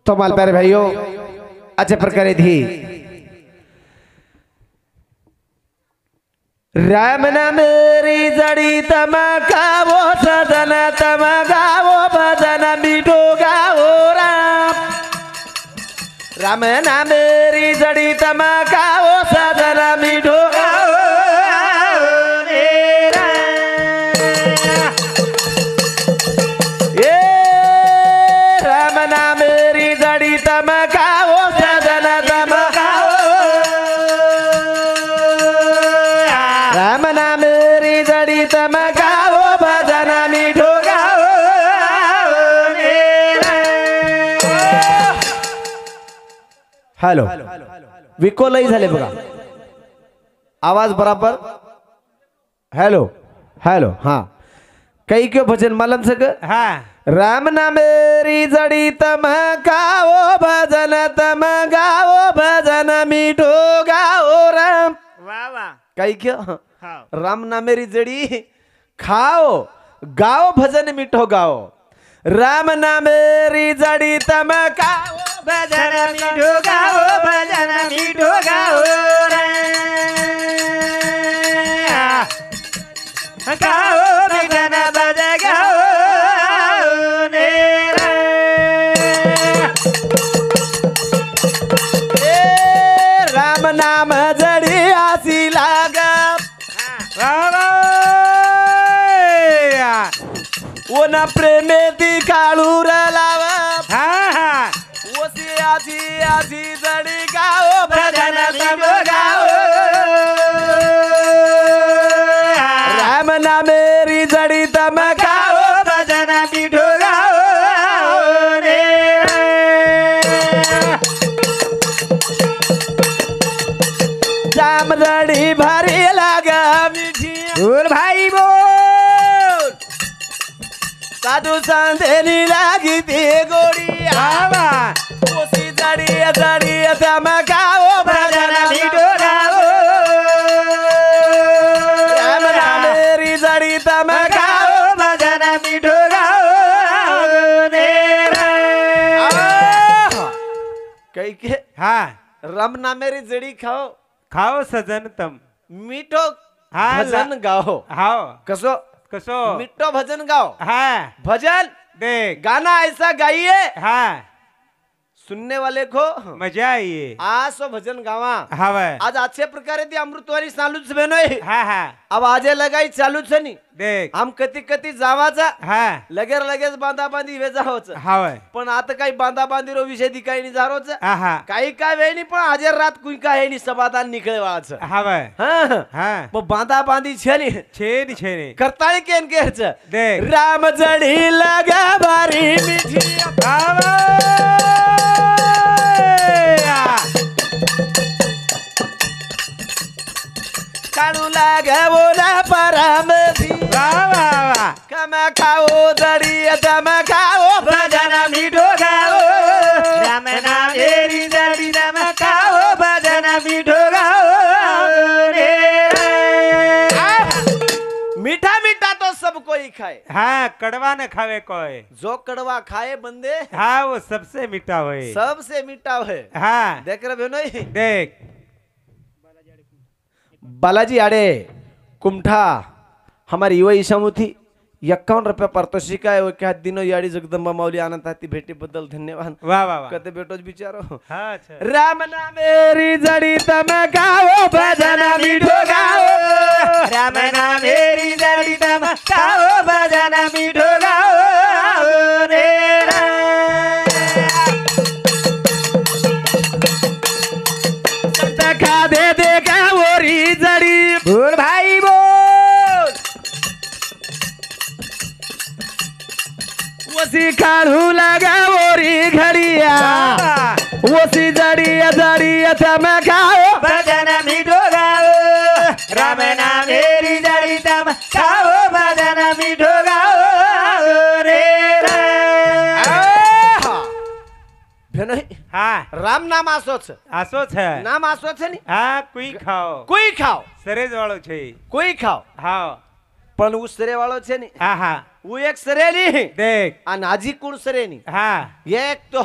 तो माल प्यारे भाइयों अच्छे प्रकारे थी राम नाम मेरी जड़ी तमका वो सदन तमगा वो भजन मीठो गाओ राम राम नाम मेरी जड़ी तमका वो सदन मीठो गाओ हेलो विकोलही झाले बघा आवाज बराबर हेलो हेलो हाँ कई क्यों भजन मालूम सक हाँ राम नाम मेरी जड़ी तम गाओ भजन तम गाओ भजन मीठो गाओ राम वाह वाह कई क्यों हाँ राम नाम मेरी जड़ी खाओ गाओ भजन मीठो गाओ राम नाम मेरी जड़ी तम गाओ भजन मीठो गाओ भजन मीठो गाओ गाओ भजन बज गाओ राम नाम जड़ी आसी लागा वो ना प्रेमे ती काळू रलावा आजी आजी जड़ी गाओ भजन तब गाओ राम नाम मेरी जड़ी तम गाओ भजन मीठो गाओ जाम जड़ी भरी लगा मीठी बोल भाई बोल साधु संदेनी लागी थी गोड़ी आवा उसी जड़ी जड़ी तम गाओ भजन मीठो गाओ राम नाम मेरी जड़ी तम गाओ भजन मीठो गाओ कई के हाँ राम नाम मेरी जड़ी खाओ खाओ सजन तम मीठो हाँ भजन गाओ हाओ कसो कसो मिट्टो भजन गाओ हाँ भजन देख गाना ऐसा गाइए हाँ सुनने वाले को मजा आइए आसो भजन गावा हवा आज अच्छे प्रकारे ती अमृतवारी चालू से बनो हाँ हाँ अब आजे लगाई चालू से नहीं देख हम कती कती जावाचा हाँ लगेर लगेच बांधा बांधी वे जावच हवा पण आता काही बांधा बांधी रो विषय दिकाई नाही जारोच हाँ काही काय वेळ नाही पण आज रात कुई काय नाही समाधान निकळे वाच हवा हां हाँ पण बांधा बांधी छे नी छेनी छेनी करताळी केन केरच देख राम जड़ी लगा बारी मीठी हवा कानू लागे वो ना परम थी वाह वाह वाह कम खाओ जड़ी तम खाओ भजन मीठो गाओ राम नाम मेरी जड़ी तम खाओ भजन मीठो गाओ मीठा मीठा तो सब कोई खाए हाँ कड़वा न खावे कोई जो कड़वा खाए बंदे हाँ वो सबसे मीठा होए सबसे मीठा है हाँ देख रहे हो नहीं देख बालाजी आड़े कुमठा हमारी युवा ईशामू थी 51 रुपया पारितोषिक आहे एका दिनो याडी जगदंबा माऊली आनंद हाती भेटी बद्दल धन्यवाद वाह वाह वाह कते बेटोच बिचारो हाँ अच्छा राम नाम मेरी जड़ी तम गाओ भजन मीठो गाओ राम नाम मेरी जड़ी तम गाओ भजन मीठो गाओ रे संत खा दे दे गाओरी जड़ी बोल भाई बोल वसी काढ़ू लगा ओरी घड़िया वसी जड़िया जड़िया तम गाओ भजन मीठो गाओ राम नाम मेरी जड़ी तम गाओ भजन मीठो गाओ रे हाँ राम नाम आसोच आसो छे नाम आसोच नहीं हाँ कोई खाओ कोई खाओ सरेज वालो छे कोई खाओ हाँ पण उ सरे वालो छे नहीं हाँ हाँ वो एक सरे नहीं देख आ नाजी कुण सरे नहीं हाँ एक तो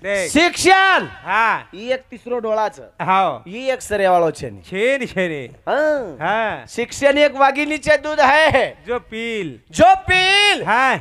देख शिक्षण हा ही एक तिसरो डोळाचं हाव ही एक सरेवाळो छेनी छेन छेने हं. हा शिक्षण एक वाघिणीचे दूध आहे जो पील जो पील हा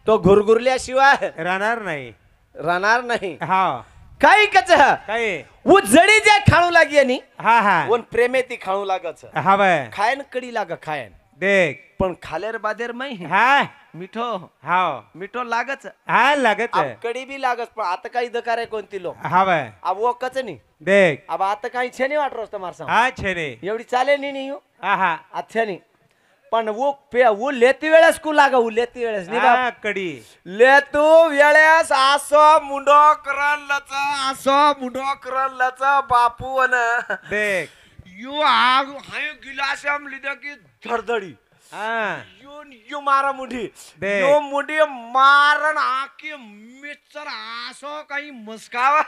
तो घुरघुरल्याशिवाय राहणार नाही राहणार नाही हाव काही कच काय उजडी जे खाणू लागी नी हा हा वन प्रेमे ती खाणू लागच हव खायन कडी लाग खायन देख पण खालेर बादेर मै हा मिठो हाव मिठो लागच हा लागत अब कडी बी लागच पण आता काही दकार आहे कोणती लोक हव अब वो कच नाही देख अब आता काही छे नाही वाट रोज तुम्हारा सांग हा छेने एवढी चालेल नाही हो हा हा अच्छा नाही पण वो लेती वेळेस को लागा वो लेती वेळेस नाही बाप हा कडी लेतू वेळेस असो मुंडो करन लच असो मुंडो करन लच बापू अन देख यू आग हाय गिलासम लिदा की धडधडी हा यू मारा मुंडी देख. यो मुंडी मारन आकी मिचर असो काही मस्कावा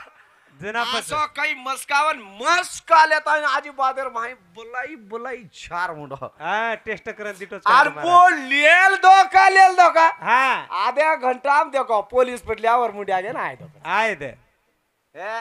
जनापस असो काही मस्कावन मस्का लेता आजी बादर माही बुलाई बुलाई चार मुंडो हा टेस्ट करन दिटोच आर पो लेल दो का हा आध्या घंटा देखो पोलीस पटल्यावर मुंडी आगे ना आहे तो आहे ते हे,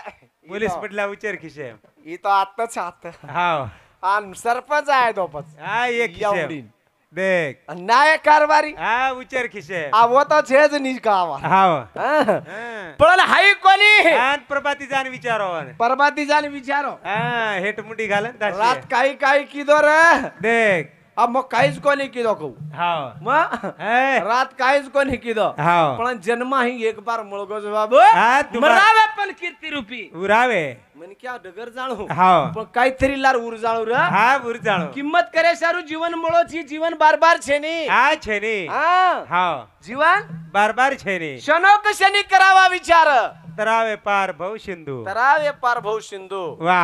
पोलीस इथं- पटला उचर खिशे इथं आत्ताच आत्ता हाव आणि सरपंच आहे तो पण हा एक एवढी. खिशे देख नायक कारभारी हा उचर खिशे आवो तो छेज निज गावा हाव हं. हा. पण हाई कोणी आणि प्रभाती जाण विचारो परबाती जाने विचारो हा हेट मुंडी घालन रात दाशी काही काही किदो रे देख अब मग काहीच कोणी किदो कहू हाव मग ए रात काहीच कोणी किदो हाव पण जन्म ही एक बार मुळगो बाबू हा, तुम्हा- मरावे पण कीर्ती रूपी उरावे म्हण क्या डगर जाणू हाव पण काहीतरी लार उर जाणू रे हा बुर जाणो किंमत करे सारू जीवन मुळो छी जीवन बार बार छेनी हा छेने हा हाव जीवन बार बार छेने क्षणोक क्षणी करावा विचार तरावे पार भाऊ सिंधू तरावे पार भाऊ सिंधू वा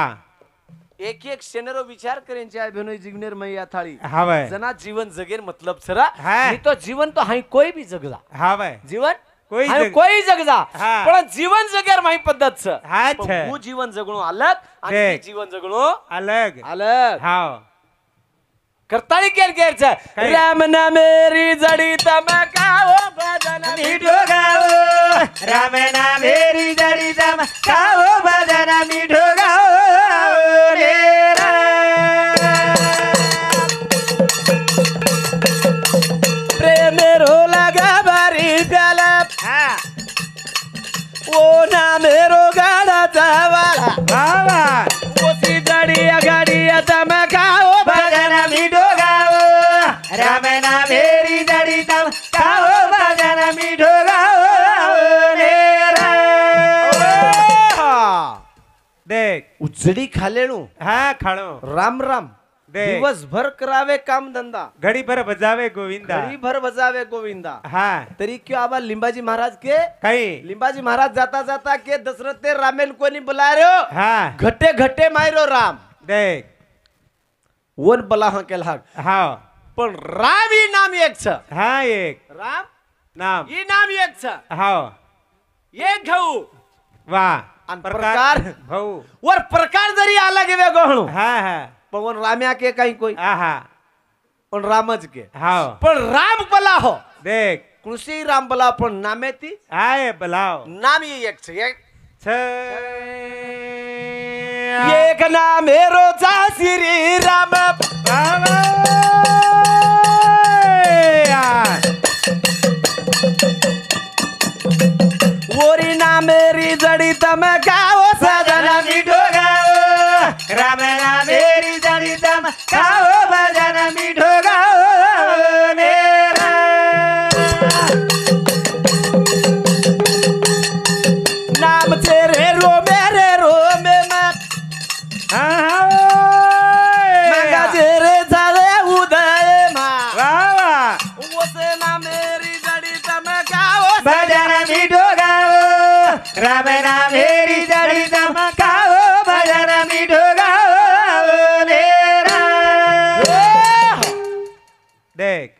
एक एक क्षणरो विचार करेन चाहे भेनो जिग्नेर मैया थाळी हावय जना जीवन जगेर मतलब सरा हा. नहीं तो जीवन तो हाई कोई भी जगला हावय जीवन कोई हाई जग- कोई जगजा हा. पण जीवन जगेर माही पद्धत छ हा पण छ वो जीवन जगणो अलग आणि देख. ते जीवन जगणो अलग अलग हाव करताळी केर केर छ काय? राम ना मेरी जडी तमकाओ भजन मिठो गाओ राम नाम मेरी जडी दम गाओ भजन मिठो गाओ रे प्रेम रो लगा बारी प्याला हा ओ ना मेरो गाडा चावाला बाबा ओसी जडी गाडी तमकाओ भजन मिठो गाओ राम नाम मेरी जडी दम गाओ भजन मिठो गाओ रे देख उजडी खालेणू हा खाणो राम राम देख. दिवसभर करावे काम धंदा घडी भर बजावे गोविंदा भर बजावे गोविंदा हा तरी क्यों आबा लिंबाजी महाराज के काही लिंबाजी महाराज जाता जाता के दशरथ ते रामेन कोणी बुलायो हा घटे घटे मायरो राम देख वन बला हा केला हाव पण राम ही नाम एक छ हा एक राम नाम ही नाम एक छ हाव एक घेऊ वा आणि प्रकार प्रकार? भाऊ वर प्रकार जरी आला गे वेगळो हा हा पण वन राम्या के काही कोई आहा पण रामच के हाव पण राम बला हो देख कृषी राम बला पण नामे ती आय बलाव नाम ही एक छ एक छ एक नाम मेरो श्री राम ओरी नाम मेरी जड़ी तम गाओ सजना मिठो गाओ राम नाम मेरी जड़ी दम गाओ भजन मिठो गाओ मेरा नाम तेरे रो मेरे रो में मगा तेरे झाले उदय मा ओसे नाम मेरी जड़ी तम गाओ भजन मिठो गाओ राम नाम मेरी जड़ी दम गाओ भजन मिठो गाओ मेरा देख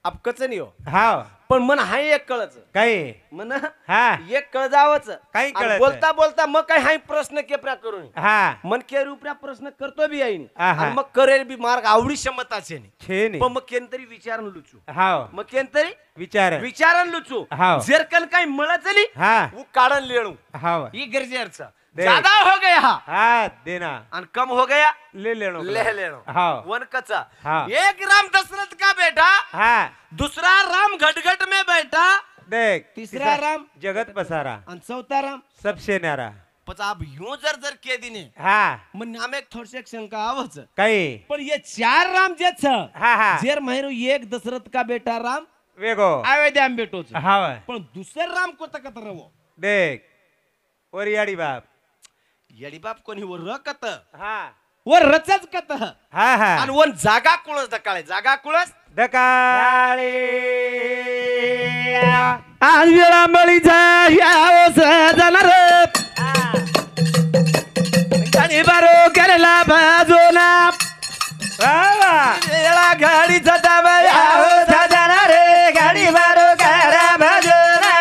अब कच नहीं हो हाव पण मन हाय एक कळच काय मन हा एक कळ जावच काही कळत बोलता बोलता मग काय हाय प्रश्न केप्रा करून हा मन के रूपया प्रश्न करतो बी आहे आहा. आणि मग करेल बी मार्ग आवडी क्षमताचे नाही छे नाही पण मग केंतरी विचारन लुचू हाव मग केंतरी विचार विचारन लुचू हाव. जेरकन काही मळचली हा वो काढन लेणू हाव ही गरजेचं देख. ज्यादा हो गया हा देना आणि कम हो गया ले लेनो ले लेनो हाव वन कचा हाँ। एक राम दशरथ का बेटा हा दूसरा राम घटघट में बैठा देख तीसरा राम जगत पसारा आणि चौथा राम सबसे न्यारा पण अब यूं जर के दिने हा मग नाम एक थोडसे शंका आवच काही पण ये चार राम जे छ हा हा जेर महिरो एक दशरथ का बेटा राम वेगो अयोध्या में बेटो छ हाव पण दुसरे राम को तकत रहो देख ओरियाडी बाप येडी बाप कोणी वर रकत हा वर रचच कत हा हा आणि वन जागा कुळस दकाळे जागा कुळस दकाळे आज वेळा मळीचा ह्या सजनर गाडी बारो केला बाजूना वावा वेळा गाडीचा दाबा आओ सजना रे गाडी बारो करा भजना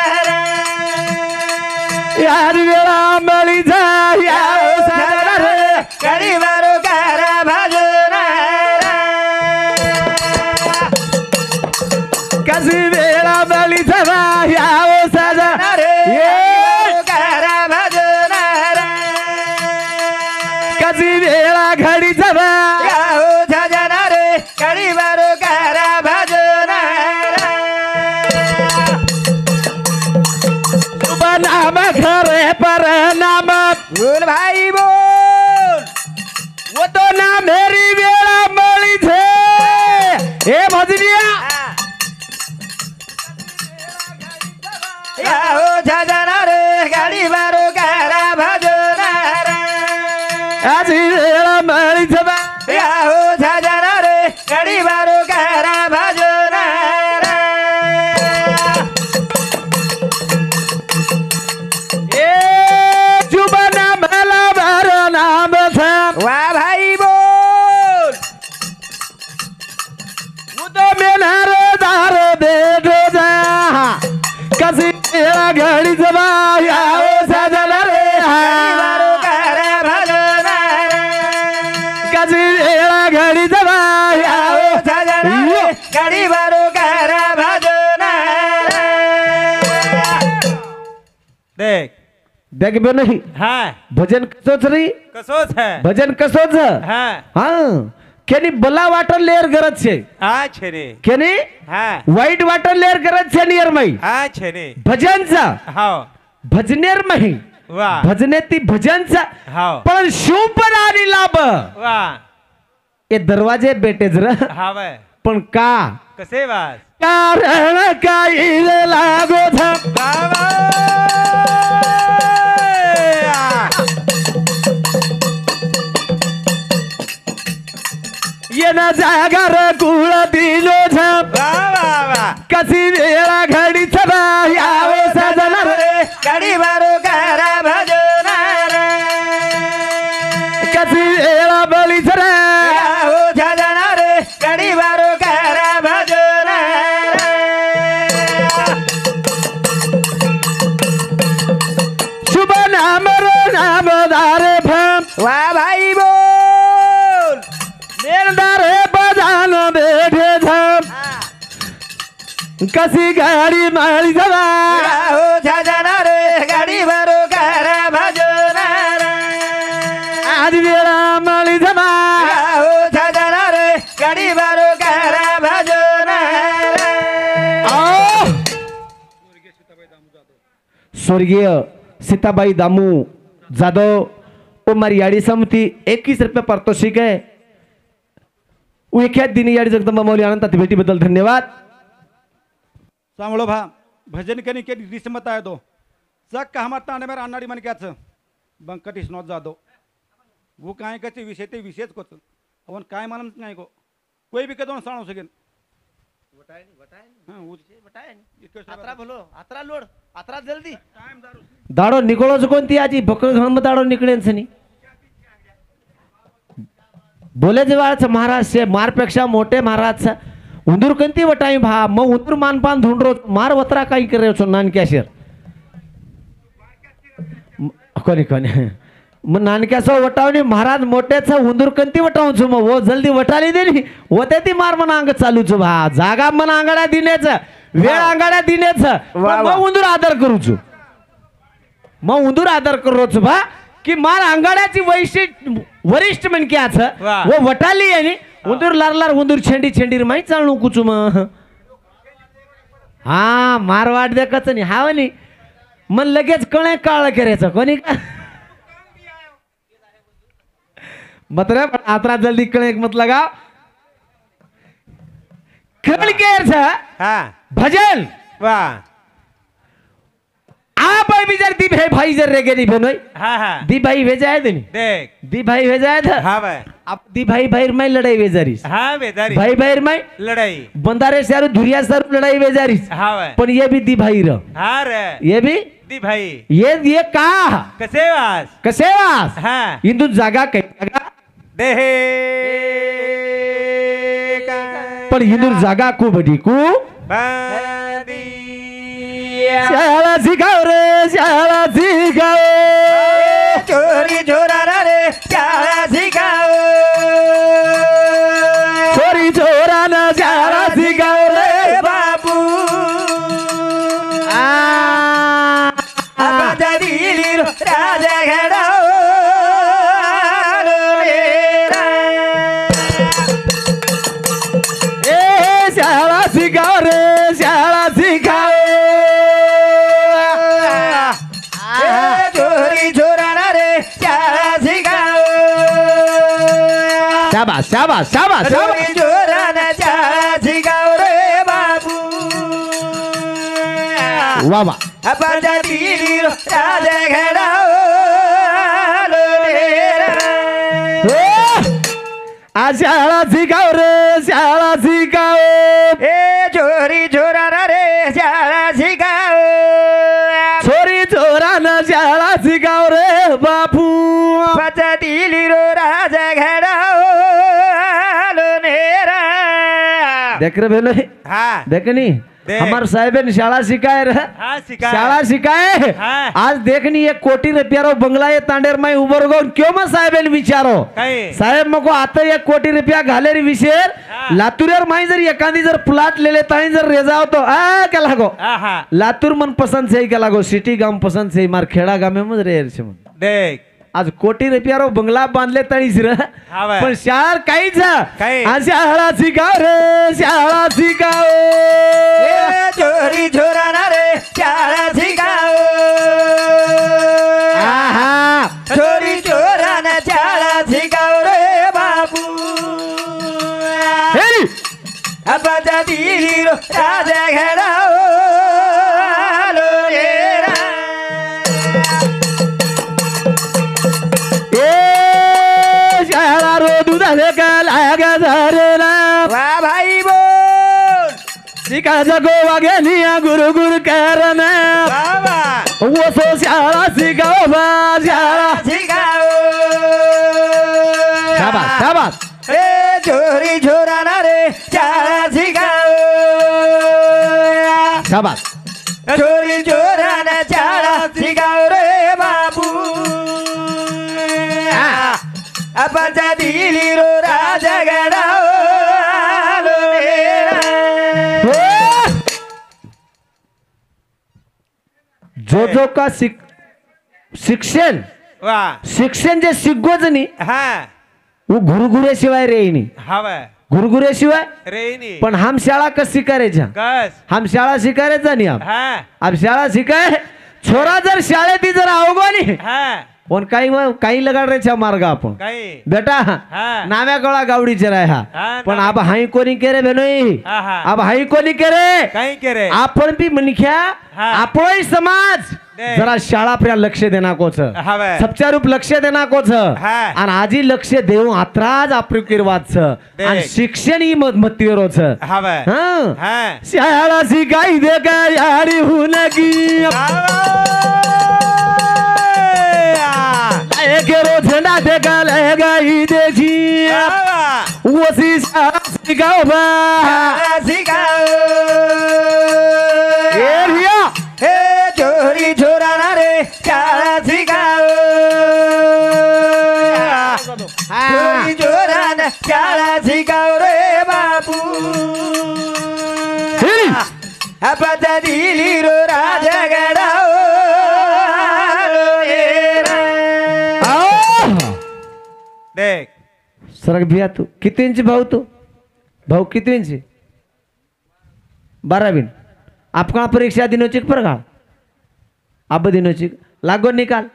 आज वेळा मळीचा ह्या सजनर गाडी बारो करा भजना कशी वेळा मळीचा ह्या सजनर करा भजना कशी वेळा घडी जबा आओ सजना रे गाडी बारो करा भजना शुभ नाम खरे पर नाम बोल भाई बोल वो तो ना मेरी वेळा मळी छे हे भजनिया आओ सजना रे गाडी बारो करा भजना आज वेळा मळी जबा आओ सजना रे गाडी बारो करा भजना ए शुभ नाम भर नाम छे वा भाई बोल वो तो मेनार दार बेठो जा कशी वेळा घडी जबा या सजला रे गाडी बारो करा भजना कशी वेळा घडी जबा आओ सजना रे गाडी बारो करा भजना देख देख बे नाही हा भजन कसोच री कसोच है भजन कसोच हा હા કેની બલા વાટર લેર ગરજ છે આ છે ને કેની હા વાઈટ વાટર લેર ગરજ છે નિયર મઈ આ છે ને ભજનचा હાવ ભજનેર મહી वा ભજનેતી ભજનचा हाव पण શું पण आली लाभ वा એ દરવાજે બેઠે જ र हाव पण का कसे वास कारण काही लागो था बाबा येना जागर कुळ दिलो था बाबा कशी वेळा घडी छबा यावे सजना रे गाडी बारो करा भजना कशी वेळा बळी छरा आओ सजना रे गाडी बारो करा भजना शुभ नाम रे नाम दारे भम वा भाई बोल मेरदारे बजान बेठे धम कशी गाडी माळी जबा आओ सजना रे गाडी बारो करा भजना आज वेळा माळी जबा आओ सजना रे गाडी बारो करा भजना स्वर्गीय सीताबाई दामू जाधव वो मारी याडी समिति 21 रुपये पारितोषिक है विख्यात दिनी याडी जगदंबा मौली अनंत भेटी बदल धन्यवाद सांभळो भा भजन कनी के रिसमत आए दो सक का हमार ताने मेरा अन्नाडी मन क्या छ बंकट इस नोट जादो वो काय कचे विषय ते विषयच कोच अवन काय मालूम नाही को कोई भी के दोन साणो सकेन हां वो आत्रा भलो आत्रा लोड आत्रा जल्दी टाइम दारू दाडो निकोळोच कोणती आजी बकळ घणम दाडो निकळेन सनी बोले जवाळच महाराज से मारपेक्षा मोठे महाराज उंदूर कंती वटाई भा मग उंदूर मानपान धुंडरो मार वतरा काही करे छो नानक्याशेर कोणी कोणी मग नानक्याचा वटावणी महाराज मोठ्याचा उंदूर कंती वटावून छो मग वो जल्दी वटाली देनी होते ती मार मना अंग चालू छो भा जागा मना अंगाड्या दिनेचं वेळ अंगाड्या दिनेचं मग उंदूर आदर करू छो मग उंदूर आदर करू छो भा की मार अंगाड्याची वरिष्ठ म्हणक्याच वो वटाली आणि उंदूर लारलार उंदूर छेंडी छेंडीर माही चालू कुचू मग हा मार वाट देखच नाही हा नाही मन लगेच कळे काळ करायचं कोणी का मतलब आत्रा जल्दी कळे मत लगा कळ केर हा भजन वाह आप भी जर दी भाई जर रे गेनी बनोय हाँ हाँ दी भाई भेजाय देनी देख दी भाई भेजाय था हाँ भाई आप दी भाई भाई में लड़ाई बेजारीस हाँ बेदारी भाई भाई में लड़ाई बंदारे सारू धुरिया सारू लड़ाई बेजारीस हाँ भाई पण ये भी दी भाई र हाँ रे ये भी दी भाई ये का कसे वास कसे वास हाँ इंदू जागा काही जागा देहे पण इंदू जागा को बडी को बादी शाळा शिकाव रे शाळा शिकाव चोरी चोरा रे शाळा शिकाव चोरी चोरा न शाळा शिकाव रे बाबू माझ्या दिली राजा घडाव ए शाळा शिकाव रे शाळा शिकाव चोरी चोरा रे शाळा शिकाव शाबास शाबास शाबास चोरी चोरा शाळा शिकाव रे बाबू वा वा माझ्या दिली राजा घडाव शाळा शिकाव रे शाळा शिकाव ए चोरी चोरा रे शाळा शिकाव चोरी चोरा न शाळा शिकाव रे बापू माझ्या दिली राजा घडाव देख रे भेलो हाँ देखनी देख। हमार साहेब शाळा शिकाय रे हाँ शिकाय शाळा शिकाय हाँ। आज देखनी एक कोटी रुपयारो बंगला ये तांडेर माई उभर गो क्यों मग साहेब विचारो काही साहेब मग आता 1 कोटी रुपया घाले रे विषय हाँ। लातूर माई जर एखादी जर प्लॉट लेले ताई जर रेजाव तो आ क्या लागो हाँ हाँ लातूर मन पसंद से क्या लागो सिटी गांव पसंद से मार खेड़ा गांव में रे देख आज कोटी रुपयारो बंगला बांधले तळीस रे हा बाय. पण शाळा काहीच काही. आज शाळा शिकाव रे शाळा शिकाव ए चोरी चोरा रे शाळा शिकाव आहा चोरी चोरा शाळा शिकाव रे बाबू हेरी माझ्या दिली राजा घडाव ए शाळा रो दुधाले का लागा झालेला वा भाई बोल शिकायचा गोवा गेली गुरु गुरु कारण बाबा वसो शाळा शिकाव बा शाळा शिकाव शाबास शाबास ए चोरी चोरा रे शाळा शिकाव शाबास चोरी चोरा शाळा शिकाव रे बाबू आपच्या दिली रो राजा गडाव जो जो का शिक्षण वा शिक्षण जे शिकवच नाही हा वो गुरुगुरे शिवाय रे नाही हवा गुरुगुरे शिवाय रेनी पण हम शाळा कस शिकायच्या कस हम शाळा शिकायचा नाही आप हा अब शाळा शिकाय छोरा जर शाळेत जर अवघानी हा पण काही लगाड रे मार्ग आपण काही बेटा हा. नाव्या कळा गावडीचे राय हा हा, पण नाव्या- अब हाई कोणी केरे बेनोई हा, हा. अब हाई कोणी केरे काही करे आपण बी मनख्या हा. आपणही समाज दे. जरा शाळा प्रिया लक्ष देना कोच हवं. सबच्या रूप लक्ष देना कोच हा. आणि आजी लक्ष देऊ आत्राज आपली किरवाच दे. आणि शिक्षण ही मतीवरच हवा हा शाळा शिकाई दे का याडी होऊन की एक रोज झंडा दे का लहगाई देखी वसी शाळा गाव बा शाळाची गाव ए भिया हे चोरी चोराना रे शाळाची गाव चोरी चोराना शाळाची गाव रे बापू आपदा दिली रो राजा गडाव देख सरक भिया तू किती इंची भाऊ तू भाऊ किती इंची 12 आपका परीक्षा दिनोची प्रगाळ अब दिनोची लागून निकाल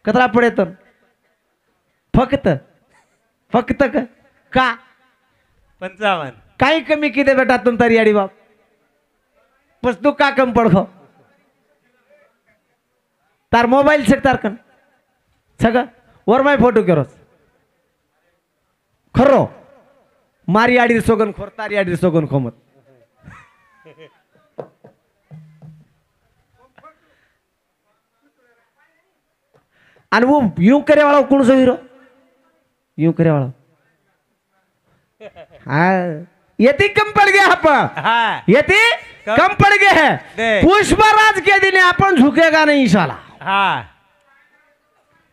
कतरा पडे तर फक्त फक्त का 55 काही कमी किती बेटा तुम तरी अडी बाप बस तू का कम पडखो तार मोबाईल से तार कन सगळं वर माय फोटो करोस खरो मारी आडीर सोगन खोर तारी आडीर सोगन खोमत आणि वो यूं करे वाला कौन सो हीरो यूं करे वाला हाँ यति कम पड़ गया आप हाँ यति कम पड़ गए हैं देख। पुष्पराज के दिन अपन झुकेगा नहीं साला हाँ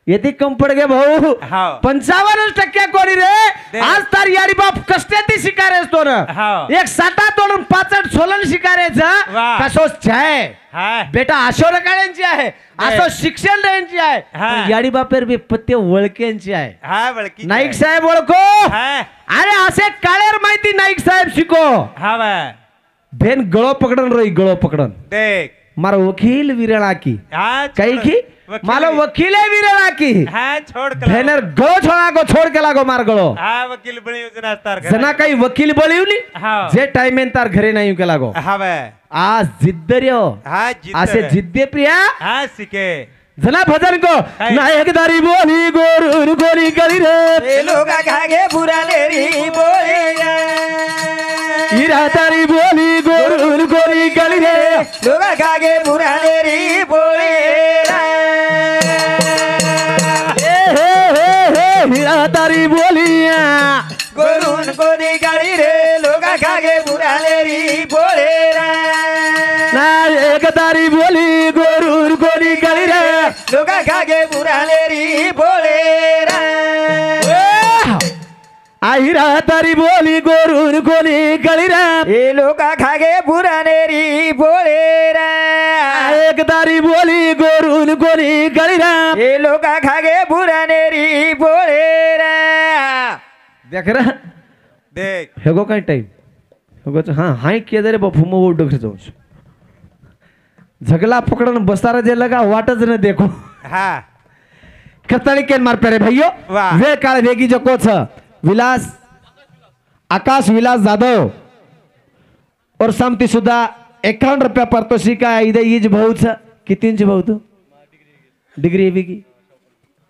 यति कम पड़ गए भाऊ हाँ 55% कोणी रे देख। आज तार यारी बाप कष्टेती शिकारेस तो ना हाँ। एक 60 65 सोलन शिकारेचं वाह। कसोस छाय हाँ बेटा आशो रकाड्यांची आहे असो शिक्षण द्यांची आहे हा। पण याडी बापेर बी पत्ते वळक्यांची आहे हाँ बड़की नाईक साहेब ओळखो हाँ अरे असे काळेर माहिती नाईक साहेब शिको हाँ बा भेन गळो पकडन रोई गळो पकडन देख मारो वकील विरळा की हाँ काही छोड़। की वकील मालो भी- वकील विरळा की हाँ छोड़ कर भेनर गळो छोड़ा को छोड़ के लागो मार गळो हाँ वकील बड़ी योजना तार कर जना काही वकील बोलिवली हाँ जे टाइमेन तार घरे नाही के लागो हाँ बा आज जिद्द रे हाँ जीत असे जिद्दे प्रिया हाँ सीखे जना भजन को है। नायकदारी बोली गोरू गोरी गली रे ये लोग खागे बुरा लेरी बोले हीरा तारी बोली गोरू गोरी गली रे लोग खागे बुरा लेरी बोले हे हीरा तारी बोलिया गोरून गोरी गाड़ी रे लोग खागे बुरा लेरी बोले नायक तारी बोली गोरू गोरी गली रे लोग खागे बुरा लेरी बोले हीरा तारी बोली गोरू गोरी गली रे ये लोग खागे बुरा लेरी बोले एक तारी बोली गोरू गोरी गली रे ये लोग खागे बुरा लेरी बोले देख रहा देख हेगो काय टाइम हेगो हाँ हाय किया रे बापू मग ओढ जाऊ झगला पकडन बसारा जे लगा वाटच न देखो हाँ कतळी केन मार पेरे भैयो वाह। वेळ काळ वेगी जो कोच विलास आकाश विलास जाधव और सामती सुद्धा 51 रुपया पारितोषिक आहे इथे इज भाऊच कितींची भाऊ तू डिग्री वेगी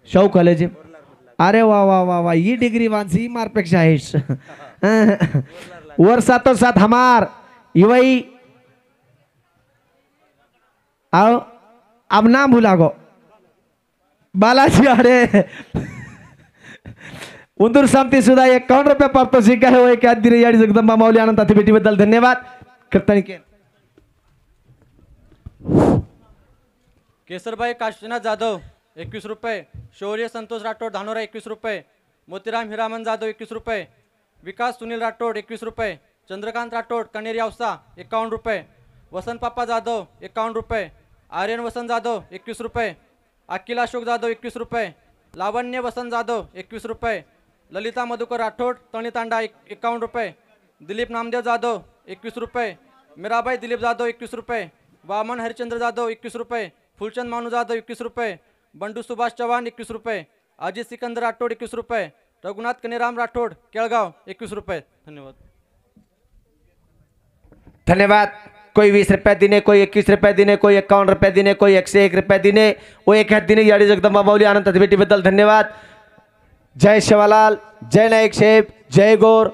शाहू कॉलेज अरे वा वा वा वा ये डिग्री वांसी मारपेक्षा आहेस वर सातो साथ हमार युवाई आओ अब नाम भूला गो बालाजी अरे उंदूर सामती सुद्धा 51 रुपया पारितोषिक आहे वो एक दिरे याडी जगदंबा माऊली आनंद ताती भेटीबद्दल धन्यवाद कीर्तन के केसरबाई काशीनाथ जाधव 21 रुपये शौर्य संतोष राठोड धानोरा 21 रुपये मोतीराम हिरामन जाधव 21 रुपये विकास सुनील राठोड 21 रुपये चंद्रकांत राठोड कनेरी औसा 51 रुपये वसंत पापा जाधव 51 रुपये आर्यन वसंत जाधव 21 रुपये अखिल अशोक जाधव 21 रुपये लावण्य वसंत जाधव 21 रुपये ललिता मधुकर राठोड तणीतांडा 51 रुपये दिलीप नामदेव जाधव 21 रुपये मीराबाई दिलीप जाधव 21 रुपये वामन हरिचंद्र जाधव 21 रुपये फुलचंद मानू जाधव 21 रुपये बंडू सुभाष चव्हाण 21 रुपये अजित सिकंदर राठोड 21 रुपये रघुनाथ कनेराम राठोड केळगाव 21 रुपये धन्यवाद धन्यवाद कोई 20 रुपया दिने कोई 21 रुपया दिने कोई 51 रुपया दिने कोई 101 रुपया दिने वो एक हात दिने याडी जगदंबा माऊली आनंद भेटीबद्दल धन्यवाद जय शिवालाल जय नाईक साहेब जय गौर